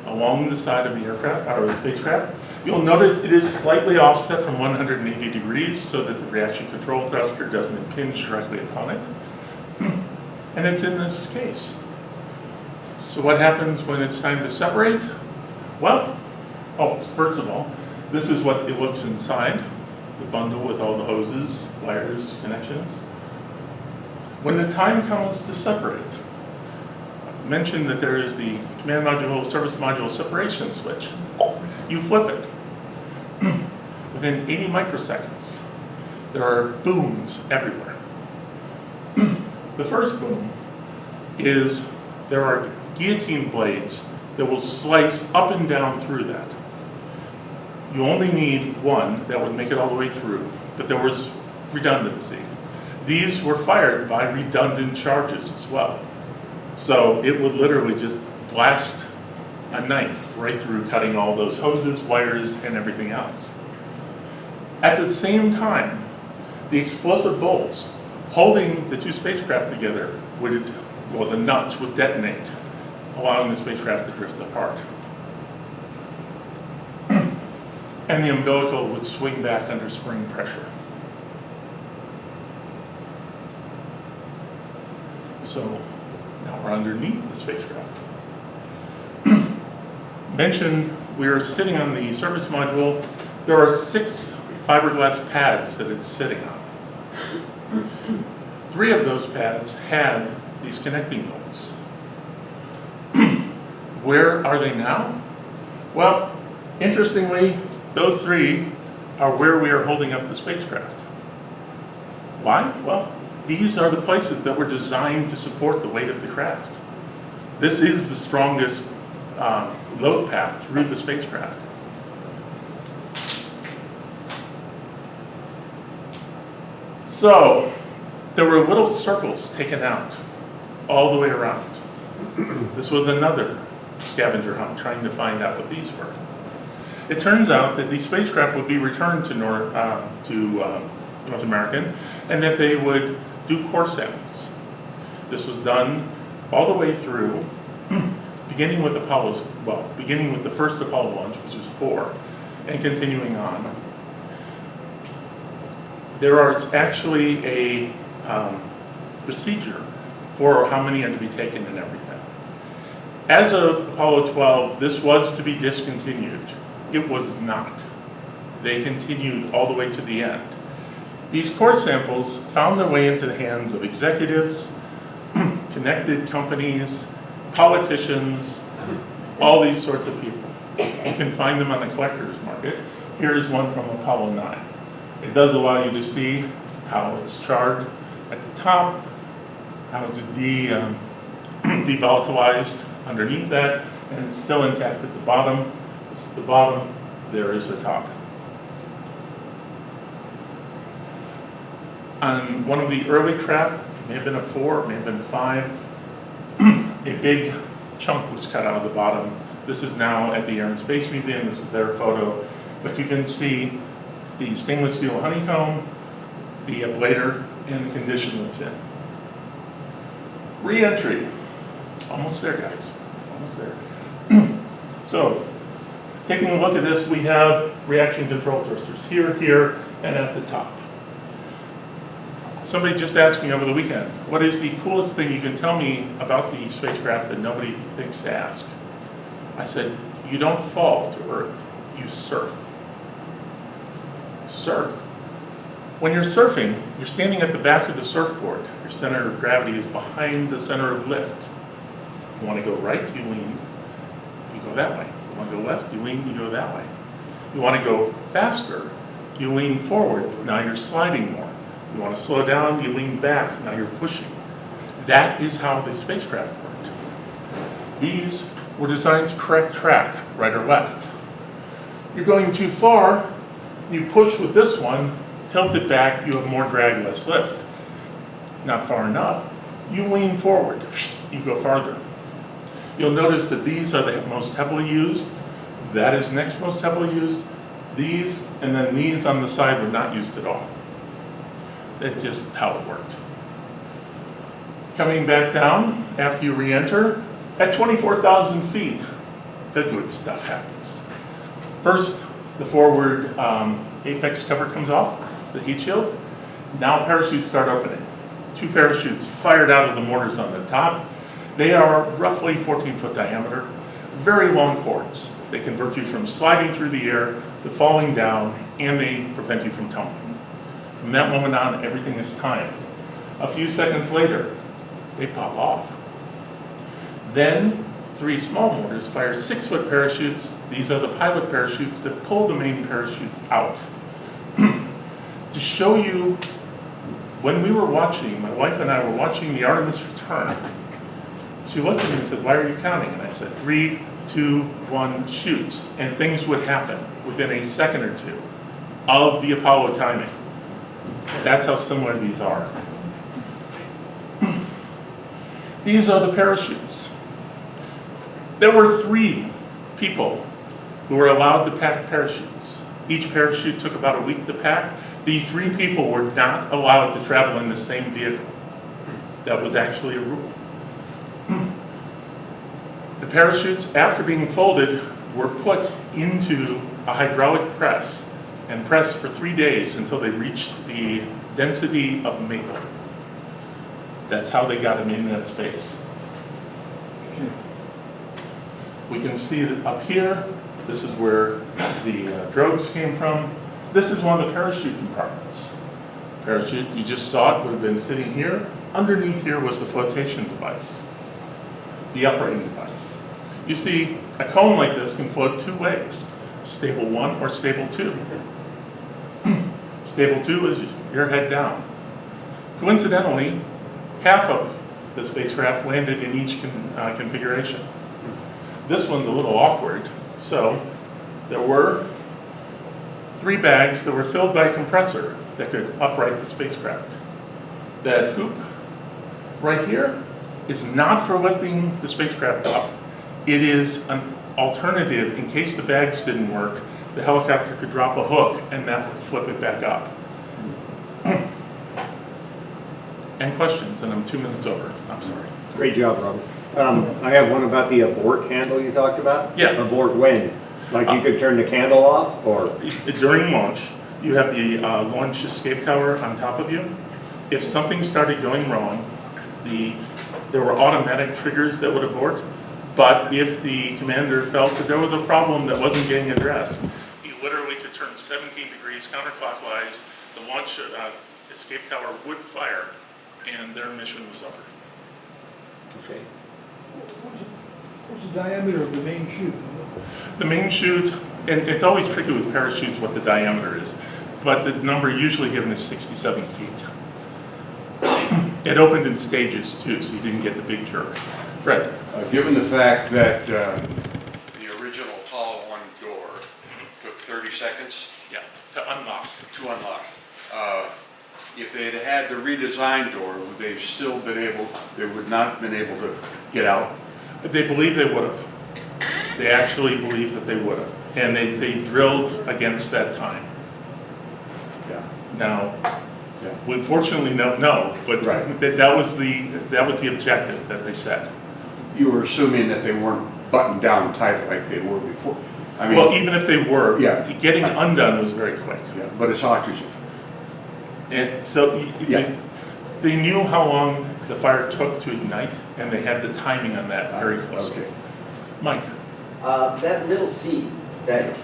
along the side of the aircraft, or the spacecraft. You'll notice it is slightly offset from 180 degrees so that the reaction control thruster doesn't impinge directly upon it. And it's in this case. So what happens when it's time to separate? Well, first of all, This is what it looks inside, the bundle with all the hoses, wires, connections. When the time comes to separate, I mentioned that there is the command module, service module separation switch. You flip it. Within 80 microseconds, there are booms everywhere. The first boom is there are guillotine blades that will slice up and down through that. You only need one that would make it all the way through, but there was redundancy. These were fired by redundant charges as well. So it would literally just blast a knife right through, cutting all those hoses, wires, and everything else. At the same time, the explosive bolts holding the two spacecraft together would, well, the nuts would detonate, allowing the spacecraft to drift apart. And the umbilical would swing back under spring pressure. So now we're underneath the spacecraft. Mentioned we are sitting on the service module. There are 6 fiberglass pads that it's sitting on. 3 of those pads had these connecting bolts. Where are they now? Well, interestingly, those 3 are where we are holding up the spacecraft. Why? Well, these are the places that were designed to support the weight of the craft. This is the strongest load path through the spacecraft. So, there were little circles taken out all the way around. This was another scavenger hunt trying to find out what these were. It turns out that these spacecraft would be returned to North American, and that they would do core samples. This was done all the way through, beginning with beginning with the first Apollo launch, which was 4, and continuing on. There is actually a procedure for how many are to be taken and everything. As of Apollo 12, this was to be discontinued. It was not. They continued all the way to the end. These core samples found their way into the hands of executives, connected companies, politicians, all these sorts of people. You can find them on the collector's market. Here's one from Apollo 9. It does allow you to see how it's charred at the top, how it's devolatilized underneath that, and it's still intact at the bottom. This is the bottom, there is the top. On one of the early craft, may have been a 4, may have been 5, a big chunk was cut out of the bottom. This is now at the Air and Space Museum, this is their photo, but you can see the stainless steel honeycomb, the ablator, and the condition that's in. Re-entry. Almost there, guys. Almost there. So, taking a look at this, we have reaction control thrusters here, here, and at the top. Somebody just asked me over the weekend, what is the coolest thing you can tell me about the spacecraft that nobody thinks to ask? I said, you don't fall to Earth, you surf. Surf. When you're surfing, you're standing at the back of the surfboard. Your center of gravity is behind the center of lift. You want to go right, you lean, you go that way. You want to go left, you lean, you go that way. You want to go faster, you lean forward, now you're sliding more. You want to slow down, you lean back, now you're pushing. That is how the spacecraft worked. These were designed to correct track, right or left. You're going too far, you push with this one, tilt it back, you have more drag, less lift. Not far enough, you lean forward, you go farther. You'll notice that these are the most heavily used, that is next most heavily used, these, and then these on the side were not used at all. That's just how it worked. Coming back down after you re-enter, at 24,000 feet, the good stuff happens. First, the forward apex cover comes off, the heat shield. Now parachutes start opening. 2 parachutes fired out of the mortars on the top. They are roughly 14-foot diameter, very long cords. They convert you from sliding through the air to falling down, and they prevent you from tumbling. From that moment on, everything is timed. A few seconds later, they pop off. Then, 3 small motors fire 6-foot parachutes. These are the pilot parachutes that pull the main parachutes out. To show you, when we were watching, my wife and I were watching the Artemis return, she looked at me and said, "Why are you counting?" And I said, 3, 2, 1, shoots. And things would happen within a second or two of the Apollo timing. That's how similar these are. These are the parachutes. There were 3 people who were allowed to pack parachutes. Each parachute took about a week to pack. The 3 people were not allowed to travel in the same vehicle. That was actually a rule. The parachutes, after being folded, were put into a hydraulic press and pressed for 3 days until they reached the density of maple. That's how they got them in that space. We can see that up here, this is where the drogues came from. This is one of the parachute compartments. Parachute, you just saw it, would have been sitting here. Underneath here was the flotation device, the uprighting device. You see, a cone like this can float 2 ways, stable 1 or stable 2. Stable 2 is your head down. Coincidentally, half of the spacecraft landed in each configuration. This one's a little awkward, so there were 3 bags that were filled by a compressor that could upright the spacecraft. That hoop right here is not for lifting the spacecraft up. It is an alternative in case the bags didn't work. The helicopter could drop a hook and that would flip it back up. And questions, and I'm 2 minutes over. I'm sorry. Great job, Robert. I have one about the abort handle you talked about. Yeah. Abort when? Like you could turn the candle off, or? During launch, you have the launch escape tower on top of you. If something started going wrong, there were automatic triggers that would abort, but if the commander felt that there was a problem that wasn't getting addressed, he literally could turn 17 degrees counterclockwise, the launch escape tower would fire, and their mission was over. Okay. What's the diameter of the main chute? The main chute, and it's always tricky with parachutes what the diameter is, but the number usually given is 67 feet. It opened in stages too, so you didn't get the big jerk. Fred? Given the fact that the original Apollo 1 door took 30 seconds Yeah, to unlock. to unlock, if they had had the redesigned door, would they still been able, they would not have been able to get out? They believe they would have. They actually believe that they would have. And they drilled against that time. Yeah. Now, Yeah. unfortunately, no, but Right. that was the objective that they set. You were assuming that they weren't buttoned down tight like they were before. I mean, Well, even if they were, Yeah. getting undone was very quick. yeah, but it's oxygen. And so Yeah. they knew how long the fire took to ignite, and they had the timing on that very closely. Okay. Mike? That middle seat that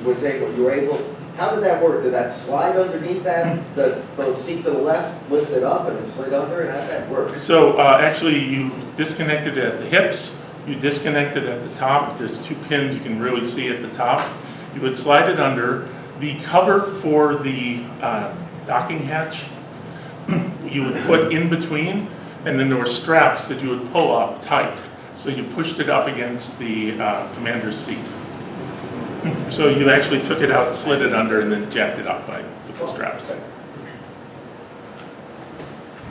you were able, how did that work? Did that slide underneath that, the seat to the left lifted up and it slid under, and how'd that work? So actually, you disconnected at the hips, you disconnected at the top. There's 2 pins you can really see at the top. You would slide it under. The cover for the docking hatch, you would put in between, and then there were straps that you would pull up tight. So you pushed it up against the commander's seat. So you actually took it out, slid it under, and then jacked it up with the straps.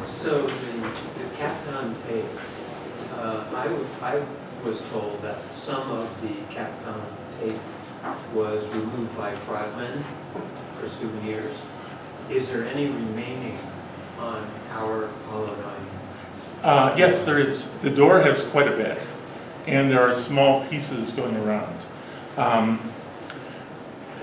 So the Capcom tape, I was told that some of the Capcom tape was removed by Frogman for souvenirs. Is there any remaining on our Apollo 9? Yes, there is. The door has quite a bit, and there are small pieces going around.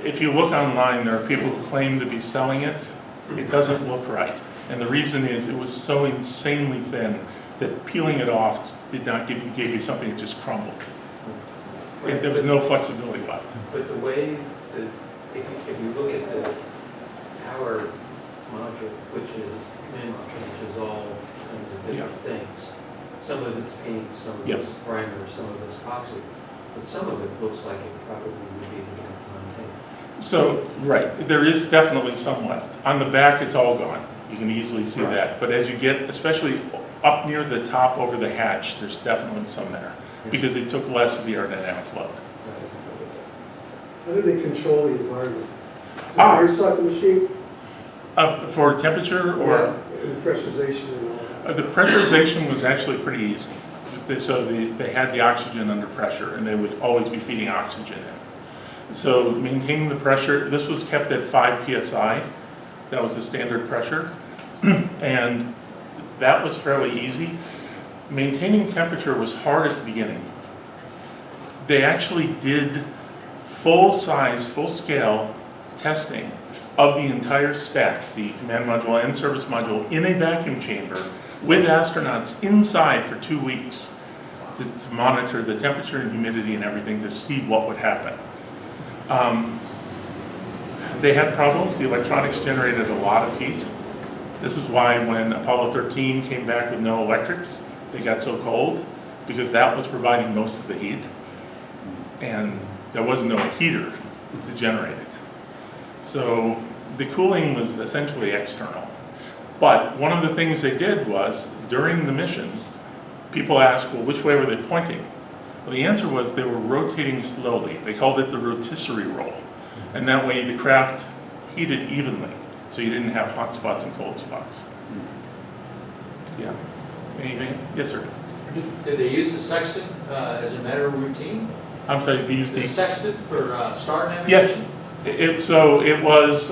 If you look online, there are people who claim to be selling it. It doesn't look right. And the reason is it was so insanely thin that peeling it off did not give you something that just crumbled. There was no flexibility left. But the way that, if you look at the power module, which is command module, which is all kinds of different things. Some of it's paint, some of Yep. it's primer, some of it's epoxy, but some of it looks like it probably would be the Kapton tape. So, right, there is definitely some left. On the back, it's all gone. You can easily see that. But as you get, especially up near the top over the hatch, there's definitely some there. Because it took less of the aerodynamic load. How do they control the environment? Ah. Air sucking machine? For temperature or? And pressurization and all that? The pressurization was actually pretty easy. So they had the oxygen under pressure and they would always be feeding oxygen in. So maintaining the pressure, this was kept at 5 psi. That was the standard pressure. And that was fairly easy. Maintaining temperature was hard at the beginning. They actually did full-size, full-scale testing of the entire stack, the command module and service module, in a vacuum chamber with astronauts inside for 2 weeks to monitor the temperature and humidity and everything to see what would happen. They had problems. The electronics generated a lot of heat. This is why when Apollo 13 came back with no electrics, they got so cold, because that was providing most of the heat. And there was no heater to generate it. So the cooling was essentially external. But one of the things they did was, during the mission, people asked, well, which way were they pointing? Well, the answer was they were rotating slowly. They called it the rotisserie roll. And that way the craft heated evenly, so you didn't have hot spots and cold spots. Yeah. Anything? Yes, sir. Did they use the sextant as a matter of routine? I'm sorry, they used The sextant for star navigation? Yes. So it was,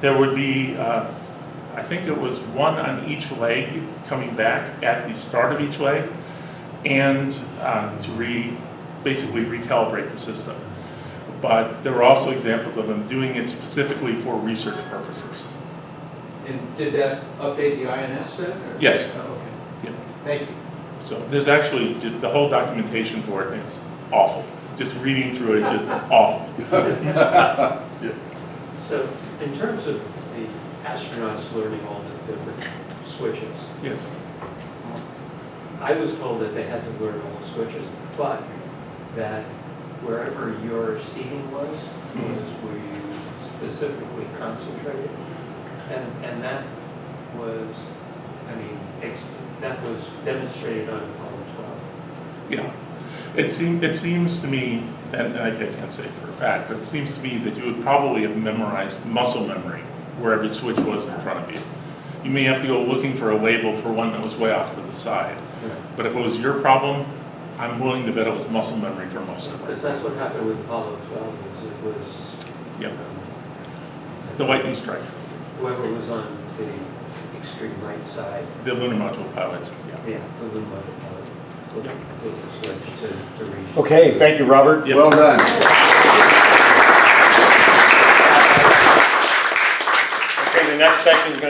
there would be, I think it was one on each leg coming back at the start of each leg, and to basically recalibrate the system. But there were also examples of them doing it specifically for research purposes. And did that update the INS then? Or? Yes. Oh, okay. Yeah. Thank you. So there's actually the whole documentation for it, and it's awful. Just reading through it, it's just awful. So in terms of the astronauts learning all the different switches, Yes. I was told that they had to learn all the switches, but that wherever your seating was where you specifically concentrated. And that was, I mean, that was demonstrated on Apollo 12. Yeah. It seems to me, and I can't say for a fact, but it seems to me that you would probably have memorized muscle memory where every switch was in front of you. You may have to go looking for a label for one that was way off to the side. But if it was your problem, I'm willing to bet it was muscle memory for most of Because it. that's what happened with Apollo 12, was it was Yep. The lightning strike. whoever was on the extreme right side, The lunar module pilots. Yeah. the lunar pilot, flipped the switch to reach. Okay, thank you, Robert. Yep. Well done. Okay, the next section is going to